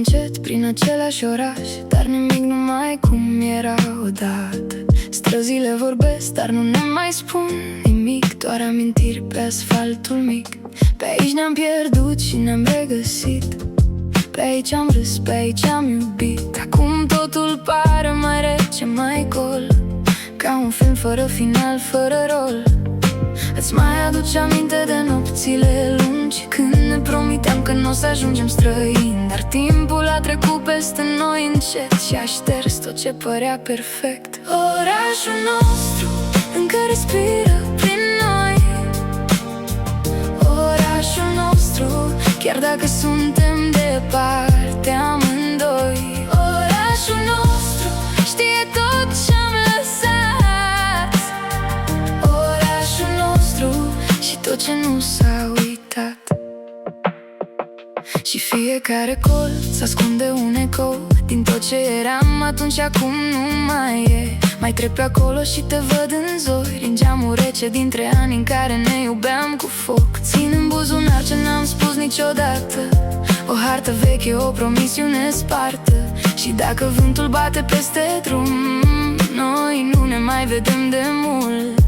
încet prin același oraș, dar nimic nu mai cum era odată. Străzile vorbesc, dar nu ne mai spun nimic, doar amintiri pe asfaltul mic. Pe aici ne-am pierdut și ne-am regăsit, pe aici am râs, pe aici am iubit. Acum totul pare mai rece, mai gol, ca un film fără final, fără rol. Îți mai aduce aminte de nopțile lungi, când ne promiteam că n-o să ajungem străini, dar timpul a trecut peste noi încet și a șters tot ce părea perfect. Orașul nostru încă respiră prin noi, orașul nostru, chiar dacă suntem departe amândoi. Orașul nostru știe tot ce-am lăsat, orașul nostru și tot ce nu s-a uitat. Și fiecare colț ascunde un ecou din tot ce eram atunci, acum nu mai e. Mai trec pe acolo și te văd în zori, în geamul rece dintre ani în care ne iubeam cu foc. Țin în buzunar ce n-am spus niciodată, o hartă veche, o promisiune spartă. Și dacă vântul bate peste drum, noi nu ne mai vedem de mult.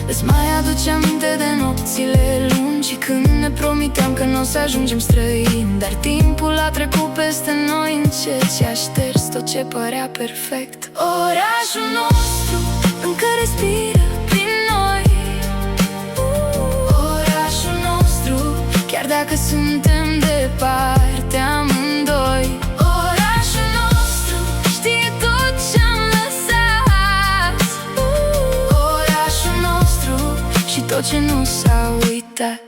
Îți mai aduce aminte de nopțile lungi, când ne promiteam că n-o să ajungem străini, dar timpul a trecut peste noi încet și a șters tot ce părea perfect. Orașul nostru încă respiră prin noi, orașul nostru, chiar dacă suntem departe amândoi. Orașul nostru știe tot ce-am lăsat, orașul nostru și tot ce nu s-a uitat.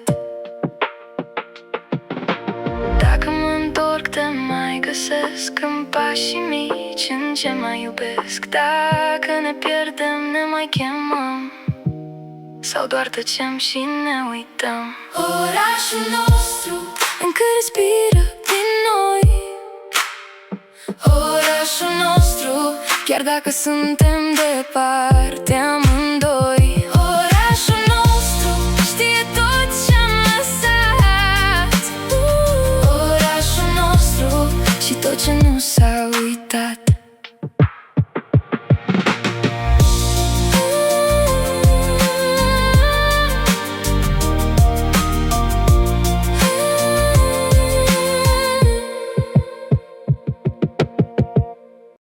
Dacă mă întorc te mai găsesc în pașii mici, în ce mai iubesc. Dacă ne pierdem ne mai chemăm, sau doar tăcem și ne uităm. Orașul nostru încă respiră prin noi, orașul nostru, chiar dacă suntem departe amândoi. Orașul nostru știe tot ce-am lăsat, orașul nostru și tot ce nu s-a uitat.